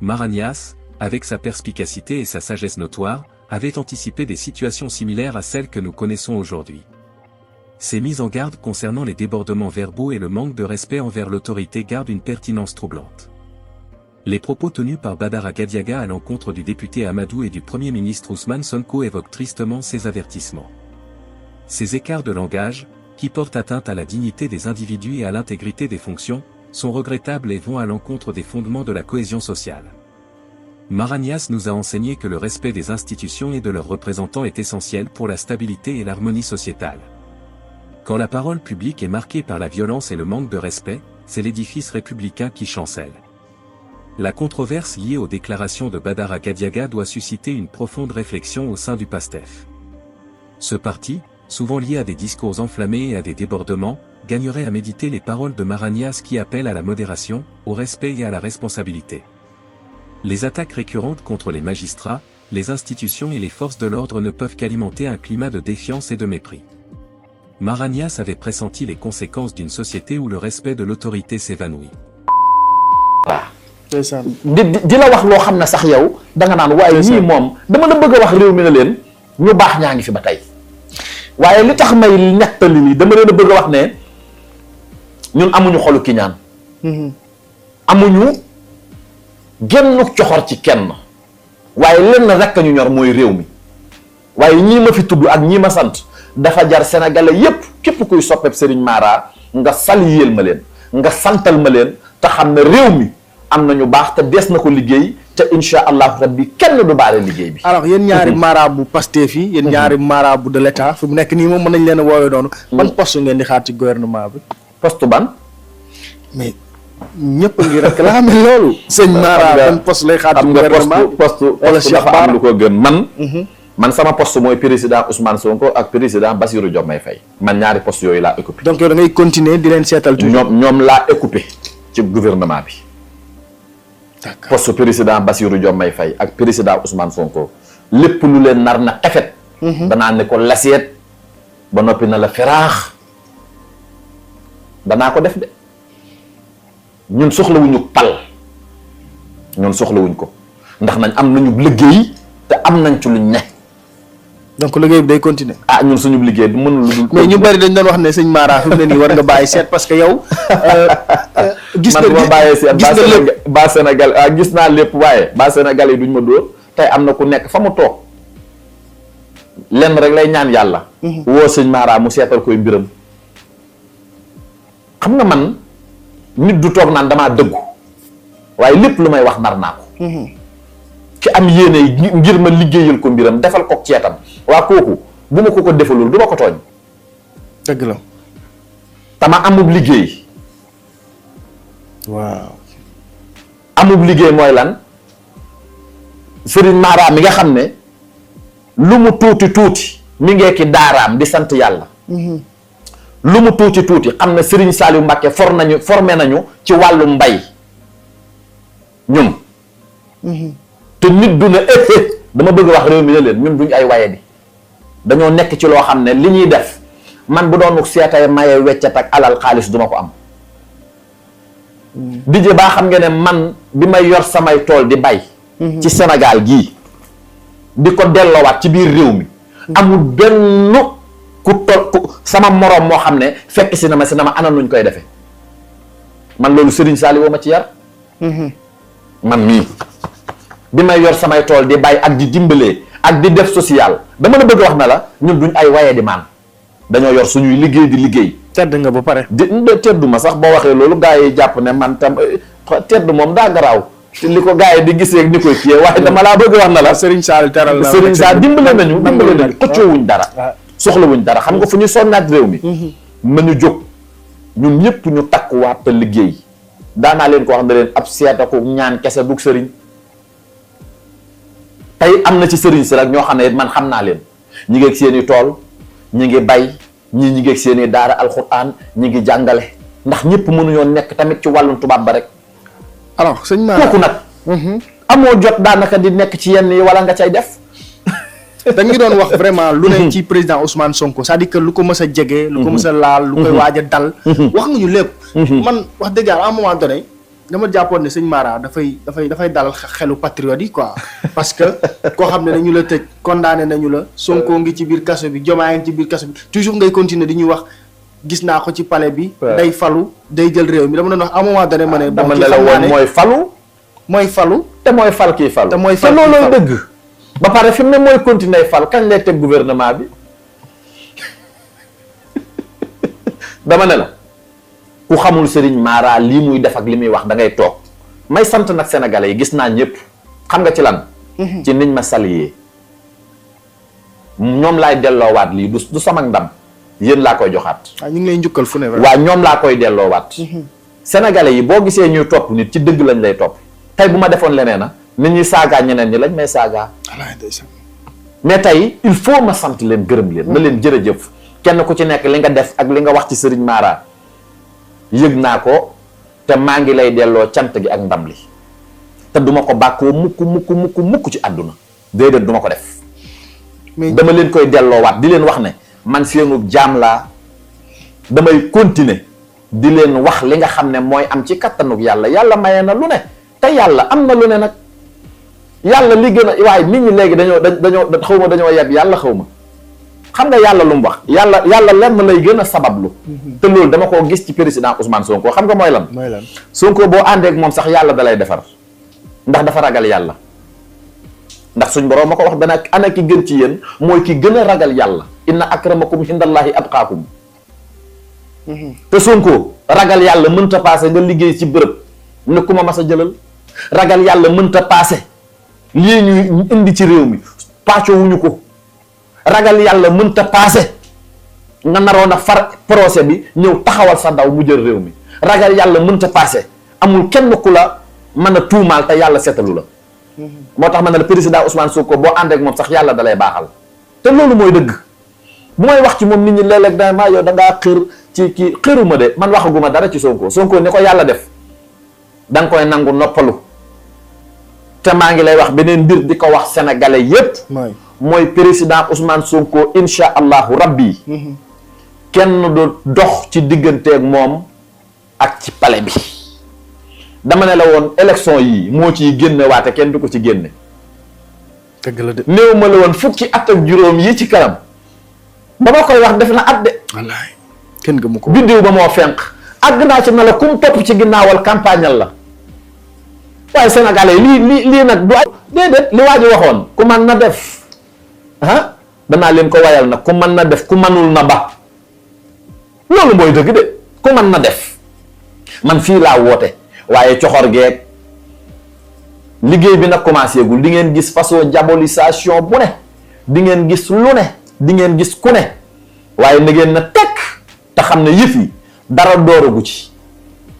Mara Niasse, avec sa perspicacité et sa sagesse notoire, avait anticipé des situations similaires à celles que nous connaissons aujourd'hui. Ces mises en garde concernant les débordements verbaux et le manque de respect envers l'autorité gardent une pertinence troublante. Les propos tenus par Badara Gadiaga à l'encontre du député Amadou et du Premier ministre Ousmane Sonko évoquent tristement ces avertissements. Ces écarts de langage, qui portent atteinte à la dignité des individus et à l'intégrité des fonctions, sont regrettables et vont à l'encontre des fondements de la cohésion sociale. Mara Niasse nous a enseigné que le respect des institutions et de leurs représentants est essentiel pour la stabilité et l'harmonie sociétale. Quand la parole publique est marquée par la violence et le manque de respect, c'est l'édifice républicain qui chancelle. La controverse liée aux déclarations de Badara Gadiaga doit susciter une profonde réflexion au sein du PASTEF. Ce parti, souvent lié à des discours enflammés et à des débordements, gagnerait à méditer les paroles de Mara Niasse qui appellent à la modération, au respect et à la responsabilité. Les attaques récurrentes contre les magistrats, les institutions et les forces de l'ordre ne peuvent qu'alimenter un climat de défiance et de mépris. Mara Niasse avait pressenti les conséquences d'une société où le respect de l'autorité s'évanouit. di la wax loo xam ne sax yow da nga naan waaye ñii moom dama la bëgg a wax réew mi ne leen ñu baax ñaa ngi fi ba tey waaye li tax may nettali lii dama leen a bëgg a wax ne ñun amuñu xolu kiñaan amuñu genn coxor ci kenn waaye lenn rekk ñu ñor mooy réew mi waaye ñii ma fi tudd ak ñii ma sant dafa jar sénégalais yépp képp kuy soppeeb Serigne Mara nga saliyeel ma leen nga santal ma leen te xam ne réew mi am na ñu baax te des na ko liggéey te insha allah rabbi kenn du baale liggéey bi. alors yéen ñaari marabout Pastef yi yéen ñaari marabout de l'état fi mu nekk nii moom mën nañ leen a woowee noonu. ban poste ngeen di xaar ci gouvernement bi. poste ban. mais ñëpp a ngi réclamé loolu. sëñ Mara ban poste lay xaar ci gouvernement poste dafa am lu ko gën man sama poste mooy président Ousmane Sonko ak président Bassirou Diomaye Faye man ñaari poste yooyu laa occupé. donc yow da ngay continuer di leen seetal. ñoom laa occupé ci gouvernement bi. d'accord poste président Bassirou Diomaye Faye ak président Ousmane Sonko lépp lu leen nar na xefet danaa ne ko laseet ba noppi na la feraax danaa ko def de ñun soxlawuñu pal ñun soxlawuñ ko ndax nañ am nañu liggéey te am nañ ci luñ ne. donc liggéey bi day continuer. ah ñun suñu liggéey du mënul lu dul. mais ñu bari dañ doon wax ne sëñ Mara fi mu ne nii war nga bàyyi seet parce que yow. gis nga man ma bàyyee seet ba Sénégal gis naa lépp waaye ba Sénégal yi duñ ma dóor tey am na ku nekk fa mu toog lenn rek lay ñaan yàlla. woo sëñ Mara mu seetal koy mbiram. xam nga man nit du toog naan damaa dëggu waaye lépp lu may wax nar naa ko. ki am yéene ngir ma liggéeyal ko mbiram defal ko ceetam waa kooku bu ma ko defalul du ma ko tooñ. dëgg la. tama amub liggéey. waaw. amub liggéey mooy lan Serigne Mara mi nga xam ne lu mu tuuti tuuti mi ngee ki daaraam di sant yàlla. lu mu tuuti tuuti xam ne Serigne Saliou Mbacké formé nañu ci wàllu mbay ñun. te nit du ne dama bëgg wax réew mi ne leen ñun duñ ay waye di dañoo nekk ci loo xam ne li ñuy def man bu doon seetay maye weccat ak alal xaalis duma ko am. Didier baa xam nga ne man bi may yor samay tool di bay. ci Sénégal gii di ko delloowaat ci biir réew mi. amul benn ku sama moroom moo xam ne fekk si na ma ana nuñ koy defee man loolu Serigne Saliou ma ci yar. man mii. bi may yor samay tool di bay ak di dimbalee ak di def social dama la bëgg wax na la ñun duñ ay waye di maan dañoo yor suñuy liggéey di liggéey. tedd nga ba pare. teddu ma sax boo waxee loolu gars yi jàpp ne man tam tedd moom daa garaaw li ko gars yi di gisee ni koy kiyee waaye dama laa bëgg wax na la. Serigne Sall teral na Serigne Sall dimbale nañu xëccoowuñ dara. soxlawuñ dara xam nga fu ñu sonnaat réew mi. mën ñu jóg ñun ñëpp ñu takkuwaat te liggéey daanaa leen ko wax ne leen ab seeta ko ñaan kese dug Serigne. tey am na ci sëriñ si rek ñoo xam ne man xam naa leen ñi ngi ak seen i tool ñi ngi bay ñi ngi ak seen i daara alxuraan ñi ngi jàngale ndax ñëpp mënuñoo nekk tamit ci wàllum tubaab ba rek. alors sëñ Mara kooku nag. amoo jot daanaka di nekk ci yenn yi wala nga cay def. da ngi doon wax vraiment lu ne ci président Ousmane Sonko c'est-à-dire que lu ko mës a jege. lu ko mës a laal lu koy waaj a dal. wax nga ñu lépp. man wax dëgg yàlla à un moment donné dama jàppoon ne sëñ Mara dafay dalal xelu patriote yi quoi parce que koo xam ne dañu la tëj condamné nañu la Sonko ngi ci biir kaso bi Diomaye ngi ci biir kaso bi toujours ngay continuer di ñuy wax gis naa ko ci palais bi day falu day jël réew mi dama doon wax à un moment donné ma ne dama ne la woon mooy falu te mooy fal kii falu te loolooy dëgg ba pare fi mu ne mooy continuer fal kañ lay teg gouvernement bi dama ne la ku xamul Serigne Mara lii muy def ak li muy wax da ngay toog may sant nag sénégalais yi gis naa ñëpp xam nga ci lan. ci niñ ma salué ñoom laay delloowaat lii du sama ndam yéen laa koy joxaat. waaw ñu ngi lay njukkal fu ne. waaw ñoom laa koy delloowaat. sénégalais yi boo gisee ñuy topp nit ci dëgg lañ lay topp tey bu ma defoon leneen a nit ñuy saagaa ñeneen ñi lañ may saagaa. mais tey il faut ma sant leen gërëm leen. na leen jërëjëf kenn ku ci nekk li nga def ak li nga wax ci Serigne Mara. yëg naa ko te maa ngi lay delloo cant gi ak ndam li te duma ko bàkkoo mukk ci àdduna déedéet duma ko def dama leen koy delloowaat di leen wax ne man seenu jaam laa damay continuer di leen wax li nga xam ne mooy am ci kattanug yàlla maye na lu ne te yàlla am na lu ne nag yàlla li gën a waaye nit ñi léegi dañoo xaw ma dañoo yeb yàlla xaw ma xam nga yàlla lu mu wax yàlla lenn lay gën a sabablu te loolu dama koo gis ci président Ousmane Sonko xam nga mooy lan Sonko boo àndeek moom sax yàlla dalay defar ndax dafa ragal yàlla ndax suñ borom ma ko wax dana ana ki gën ci yéen mooy ki gën a ragal yàlla inna akramakum indallahi atqaakum te Sonko ragal yàlla mënta paase nga liggéey ci bërëb ne ku ma mas a jëlal ragal yàlla mënta paase lii ñuy indi ci réew mi pàccoo wuñu ko ragal yàlla mënta paase nga naroon a far procès bi ñëw taxawal sa ndaw mu jël réew mi ragal yàlla mënta paase amul kenn ku la mën a tuumaal te yàlla seetalu la moo tax ma ne la président Ousmane Sonko boo ànd ak moom sax yàlla dalay baaxal te loolu mooy dëgg bu may wax ci moom nit ñi léeg-léeg da maa yow da ngaa xër ci kii xëruma de man waxaguma dara ci Sonko ni ko yàlla def da nga koy nangu noppalu te maa ngi lay wax beneen mbir di ko wax sénégalais yépp mooy président Ousmane Sonko insha allahu rabbi kenn du dox ci digganteeg moom ak ci palais bi dama ne la woon élection yi moo ciy génne waate kenn du ko ci génne dëgg la de néew ma la woon fukki at ak juróom yi ci kanam ba ma koy wax def na at de wallaay kenn gëmu ko biddiw ba moo fenq àgg naa ci na la kum topp ci ginnaawal campagnal la waaye sénégalais yi lii nag du ay déedéet li waa ji waxoon ku man na def danaa leen ko wayal nag ku mën na def ku mënul na ba loolu mooy dëgg de ku mën na def man fii laa woote waaye coxor geeg liggéey bi nag commencé gul di ngeen gis façon diabolisation bu ne di ngeen gis lu ne di ngeen gis ku ne waaye na ngeen na tekk te xam ne yëf yi dara dooragu ci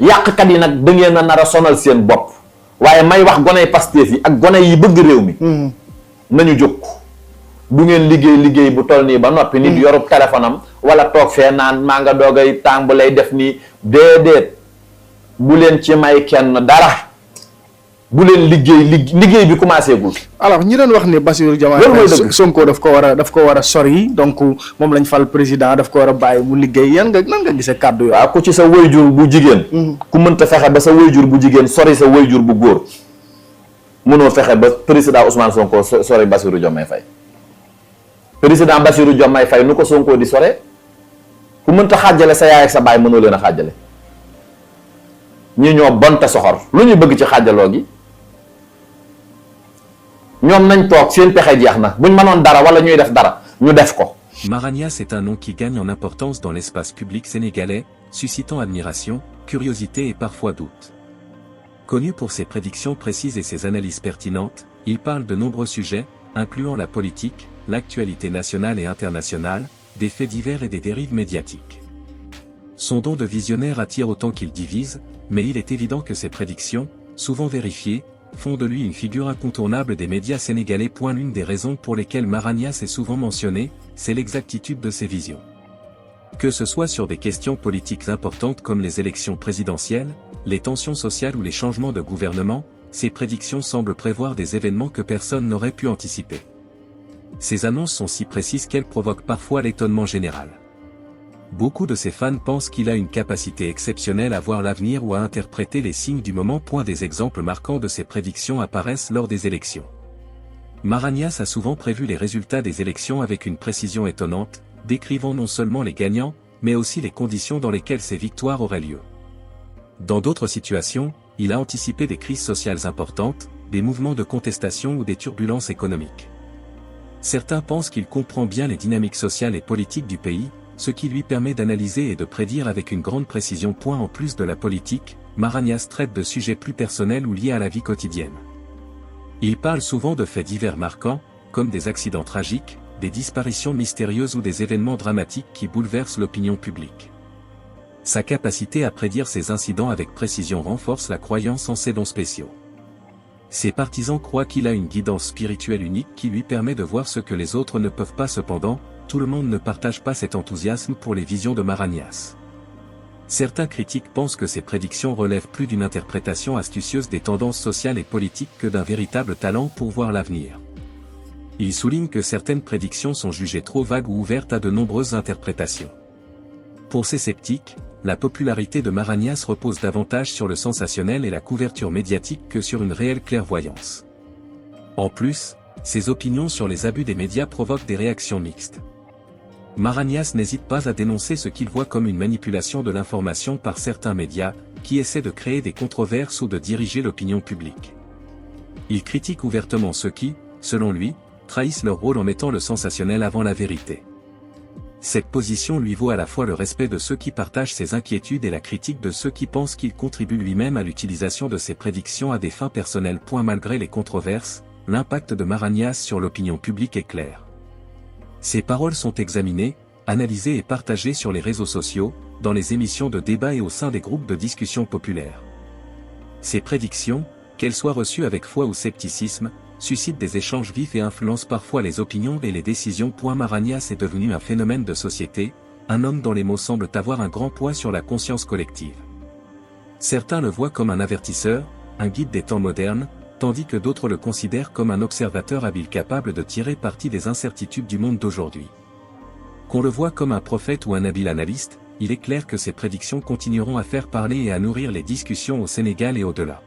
yàqkat yi nag da ngeen a nar a sonal seen bopp waaye may wax goney Pastef yi ak gone yi bëgg réew mi nañu jóg du ngeen liggéey bu toll nii ba noppi nit yorub téléphone am wala toog fee naan maa nga doogay tàng bu lay def nii déedéet bu leen ci may kenn dara bu leen liggéey bi commencé gul. alors ñi doon wax ne Bassirou Diomaye Sonko daf ko war a sori donc moom lañ fal président daf ko war a bàyyi mu liggéey nan nga gisee kàddu yooyu. waaw ku ci sa wayjur bu jigéen. ku mënta fexe ba sa wayjur bu jigéen sori sa wayjur bu góor mënoo fexe ba président Ousmane Sonko sori Bassirou Diomaye Faye. président Bassirou Diomaye Faye nu ko Sonko di sore ku mënta xaajale sa yaay ak sa baay mënoo leen a xaajale ñi ñoo bonte soxor lu ñu bëgg ci xaajaloo gi ñoom nañ toog seen pexe jeex na buñ mënoon dara wala ñuy def dara ñu def ko. Maragnas est un nom qui gagne en importance dans l'espace public sénégalais, suscitant admiration, curiosité et parfois doute. Connu pour ses prédictions précises et ses analyses pertinentes, il parle de nombreux sujets, incluant la politique, l'actualité nationale et internationale, des faits divers et des dérives médiatiques. Son don de visionnaire attire autant qu'il divise, mais il est évident que ses prédictions, souvent vérifiées, font de lui une figure incontournable des médias sénégalais. L'une des raisons pour lesquelles Maragnas est souvent mentionné, c'est l'exactitude de ses visions. Que ce soit sur des questions politiques importantes comme les élections présidentielles, les tensions sociales ou les changements de gouvernement, ses prédictions semblent prévoir des événements que personne n'aurait pu anticiper. Ces annonces sont si précises qu'elles provoquent parfois l'étonnement général. Beaucoup de ses fans pensent qu'il a une capacité exceptionnelle à voir l'avenir ou à interpréter les signes du moment. Des exemples marquants de ses prédictions apparaissent lors des élections. Maragnas a souvent prévu les résultats des élections avec une précision étonnante, décrivant non seulement les gagnants, mais aussi les conditions dans lesquelles ces victoires auraient lieu. Dans d'autres situations, il a anticipé des crises sociales importantes, des mouvements de contestation ou des turbulences économiques. Certains pensent qu'il comprend bien les dynamiques sociales et politiques du pays, ce qui lui permet d'analyser et de prédire avec une grande précision. En plus de la politique, Maragnas traite de sujets plus personnels ou liés à la vie quotidienne. Il parle souvent de faits divers marquants, comme des accidents tragiques, des disparitions mystérieuses ou des événements dramatiques qui bouleversent l'opinion publique. Sa capacité à prédire ces incidents avec précision renforce la croyance en ses dons spéciaux. Ses partisans croient qu'il a une guidance spirituelle unique qui lui permet de voir ce que les autres ne peuvent pas. Cependant, tout le monde ne partage pas cet enthousiasme pour les visions de Maragnas. Certains critiques pensent que ses prédictions relèvent plus d'une interprétation astucieuse des tendances sociales et politiques que d'un véritable talent pour voir l'avenir. Ils soulignent que certaines prédictions sont jugées trop vagues ou ouvertes à de nombreuses interprétations. Pour ces sceptiques, la popularité de Maragnas repose davantage sur le sensationnel et la couverture médiatique que sur une réelle clairvoyance. En plus, ses opinions sur les abus des médias provoquent des réactions mixtes. Maragnas n'hésite pas à dénoncer ce qu'il voit comme une manipulation de l'information par certains médias, qui essaient de créer des controverses ou de diriger l'opinion publique. Il critique ouvertement ceux qui, selon lui, trahissent leur rôle en mettant le sensationnel avant la vérité. Cette position lui vaut à la fois le respect de ceux qui partagent ses inquiétudes et la critique de ceux qui pensent qu'il contribue lui-même à l'utilisation de ses prédictions à des fins personnelles. Malgré les controverses, l'impact de Maragnas sur l'opinion publique est clair. Ses paroles sont examinées, analysées et partagées sur les réseaux sociaux, dans les émissions de débat et au sein des groupes de discussion populaires. Ses prédictions, qu'elles soient reçues avec foi ou scepticisme, suscitent des échanges vifs et influencent parfois les opinions et les décisions. Maragnas est devenu un phénomène de société, un homme dont les mots semblent avoir un grand poids sur la conscience collective. Certains le voient comme un avertisseur, un guide des temps modernes, tandis que d'autres le considèrent comme un observateur habile capable de tirer parti des incertitudes du monde d'aujourd'hui. Qu'on le voit comme un prophète ou un habile analyste, il est clair que ses prédictions continueront à faire parler et à nourrir les discussions au Sénégal et au-delà.